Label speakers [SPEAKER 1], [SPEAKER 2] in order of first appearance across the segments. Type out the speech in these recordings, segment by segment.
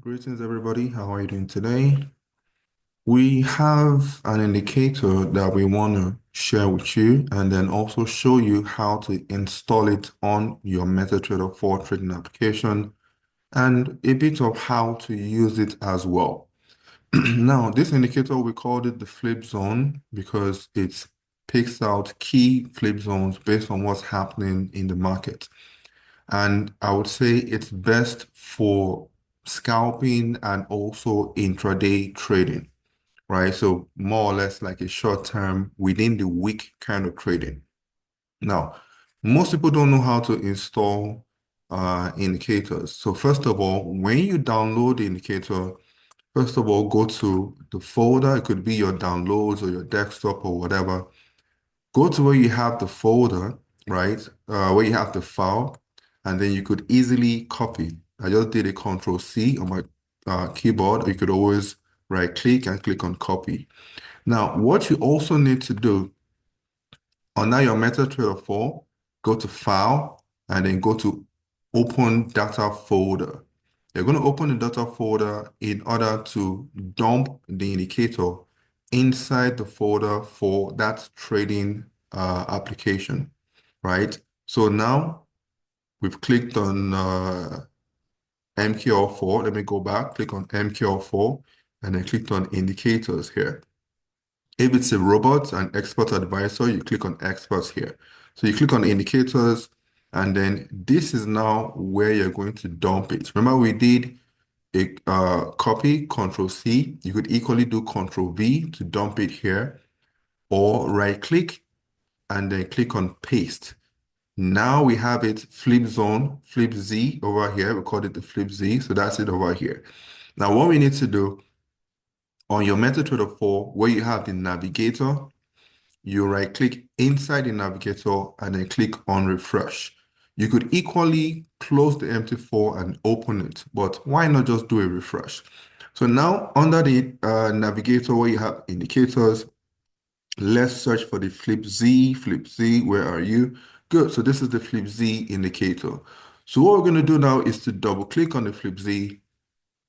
[SPEAKER 1] Greetings, everybody. How are you doing today? We have an indicator that we want to share with you and then also show you how to install it on your Metatrader 4 trading application and a bit of how to use it as well. Now, this indicator, we called it the flip zone because it picks out key flip zones based on what's happening in the market. And I would say it's best for scalping and also intraday trading, right? So more or less like a short term within the week kind of trading. Now, most people don't know how to install indicators. So first of all, when you download the indicator, first of all, go to the folder. It could be your downloads or your desktop or whatever. Go to where you have the folder, right? Where you have the file, and then you could easily copy. I just did a Control C on my keyboard. You could always right click and click on copy. Now, what you also need to do on now your MetaTrader 4, go to File and then go to Open Data Folder. You're going to open the data folder in order to dump the indicator inside the folder for that trading application, right? So now we've clicked on MQL4. Let me go back, click on MQL4, and then clicked on indicators here. If it's a robot and expert advisor, you click on experts here. So you click on indicators, and then this is now where you're going to dump it. Remember, we did a copy, Control C. You could equally do Control V to dump it here, or right click and then click on paste. Now we have it flip zone, flip Z over here. We called it the flip Z. So that's it over here. Now what we need to do on your MetaTrader 4, where you have the navigator, you right click inside the navigator and then click on refresh. You could equally close the MT4 and open it, but why not just do a refresh? So now under the navigator where you have indicators, let's search for the flip Z. Flip Z, where are you? Good, so this is the flip Z indicator. So what we're going to do now is to double click on the flip Z,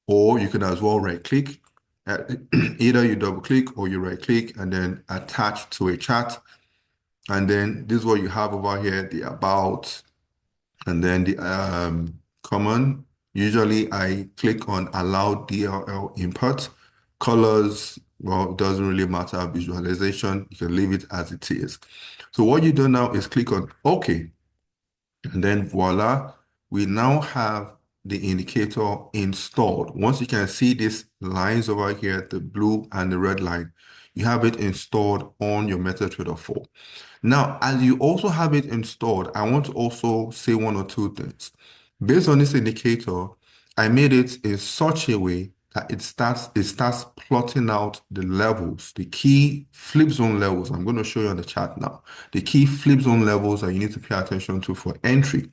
[SPEAKER 1] or you can as well right click. Either you double click or you right click and then attach to a chart. And then this is what you have over here, the about, and then the common. Usually I click on allow DLL input. Colors, well, it doesn't really matter. Visualization, you can leave it as it is. So what you do now is click on OK. And then voila, we now have the indicator installed. Once you can see these lines over here, the blue and the red line, you have it installed on your MetaTrader 4. Now, as you also have it installed, I want to also say one or two things. Based on this indicator, I made it in such a way that it starts plotting out the levels, the key flip zone levels. I'm going to show you on the chart now. The key flip zone levels that you need to pay attention to for entry,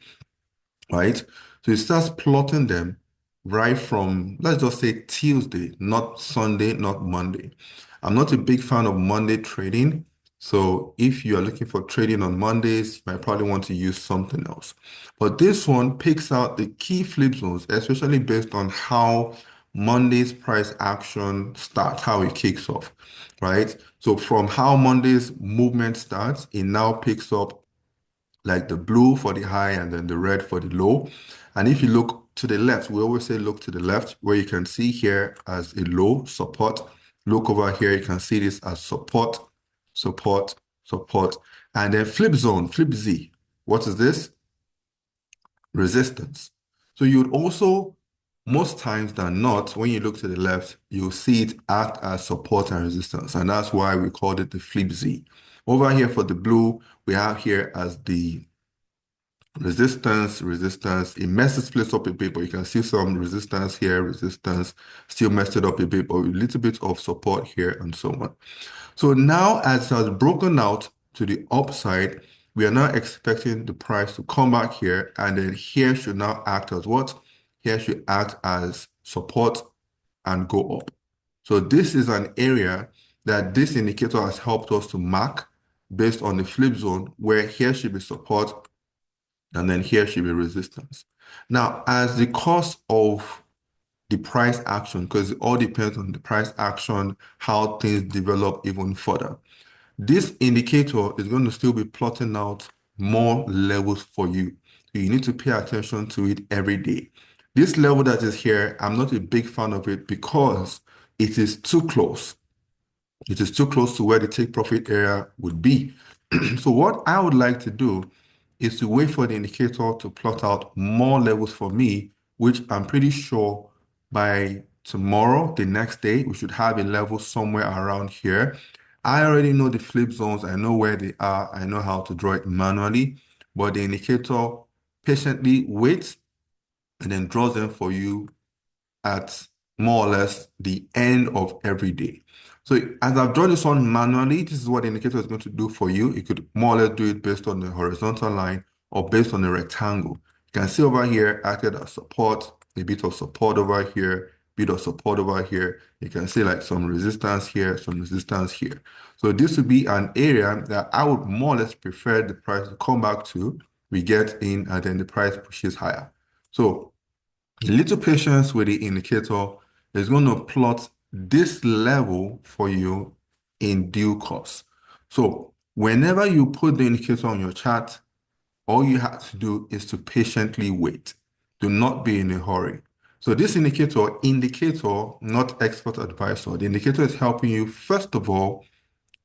[SPEAKER 1] right? So it starts plotting them right from, let's just say Tuesday, not Sunday, not Monday. I'm not a big fan of Monday trading. So if you are looking for trading on Mondays, you might probably want to use something else. But this one picks out the key flip zones, especially based on how Monday's price action starts, how it kicks off, right? So from how Monday's movement starts, it now picks up like the blue for the high and then the red for the low. And if you look to the left, we always say look to the left, where you can see here as a low support. Look over here, you can see this as support, support, support, and then flip zone, flip Z. What is this? Resistance. So you would also, most times than not, when you look to the left, you'll see it act as support and resistance. And that's why we called it the flip Z. Over here for the blue, we have here as the resistance, resistance. It messes place up a bit, but you can see some resistance here, resistance, still messed it up a bit, but a little bit of support here and so on. So now as it has broken out to the upside, we are now expecting the price to come back here, and then here should now act as what? Here should act as support and go up. So this is an area that this indicator has helped us to mark based on the flip zone, where here should be support and then here should be resistance. Now, as the cost of the price action, because it all depends on the price action, how things develop even further. This indicator is going to still be plotting out more levels for you. So you need to pay attention to it every day. This level that is here, I'm not a big fan of it because it is too close. It is too close to where the take profit area would be. So what I would like to do is to wait for the indicator to plot out more levels for me, which I'm pretty sure by tomorrow, the next day, we should have a level somewhere around here. I already know the flip zones. I know where they are. I know how to draw it manually, but the indicator patiently waits and then draws them for you at more or less the end of every day. So as I've drawn this one manually, this is what the indicator is going to do for you. You could more or less do it based on the horizontal line or based on the rectangle. You can see over here, acted as support, a bit of support over here, bit of support over here. You can see like some resistance here, some resistance here. So this would be an area that I would more or less prefer the price to come back to. We get in and then the price pushes higher. So a little patience with the indicator is going to plot this level for you in due course. So whenever you put the indicator on your chart, all you have to do is to patiently wait. Do not be in a hurry. So this indicator, not expert advisor, the indicator is helping you, first of all,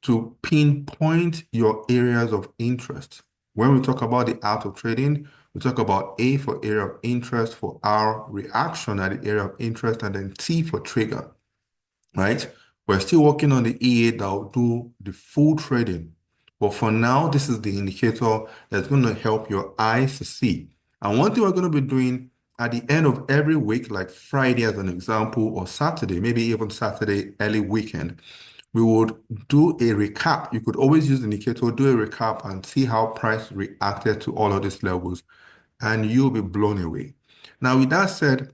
[SPEAKER 1] to pinpoint your areas of interest. When we talk about the art of trading, we talk about A for area of interest, for R, reaction at the area of interest, and then T for trigger, right? We're still working on the EA that will do the full trading. But for now, this is the indicator that's going to help your eyes to see. And one thing we're going to be doing at the end of every week, like Friday as an example, or Saturday, maybe even Saturday, early weekend, we would do a recap. You could always use the indicator, do a recap and see how price reacted to all of these levels, and you'll be blown away. Now, with that said,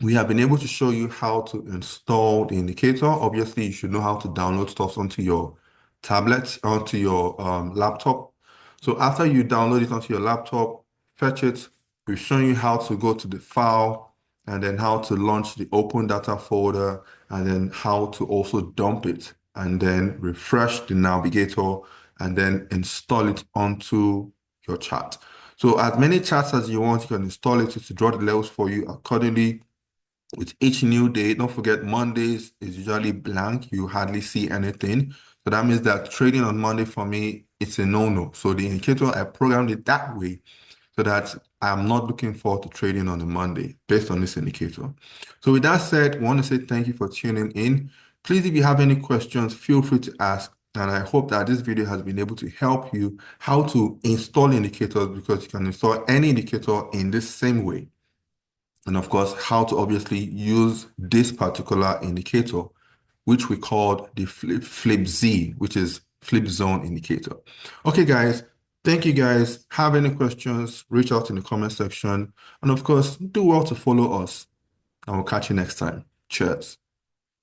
[SPEAKER 1] we have been able to show you how to install the indicator. Obviously, you should know how to download stuff onto your tablet, onto your laptop. So after you download it onto your laptop, fetch it. We've shown you how to go to the file and then how to launch the open data folder and then how to also dump it and then refresh the navigator and then install it onto your chart. So as many charts as you want, you can install it to draw the levels for you accordingly. With each new day, don't forget Mondays is usually blank. You hardly see anything. So that means that trading on Monday for me, it's a no-no. So the indicator, I programmed it that way so that I'm not looking forward to trading on a Monday based on this indicator. So with that said, I want to say thank you for tuning in. Please, if you have any questions, feel free to ask. And I hope that this video has been able to help you how to install indicators, because you can install any indicator in this same way. And of course, how to obviously use this particular indicator, which we called the FlipZ, which is flip zone indicator. Okay, guys, thank you guys. Have any questions, reach out in the comment section. And of course, do well to follow us. And we'll catch you next time. Cheers.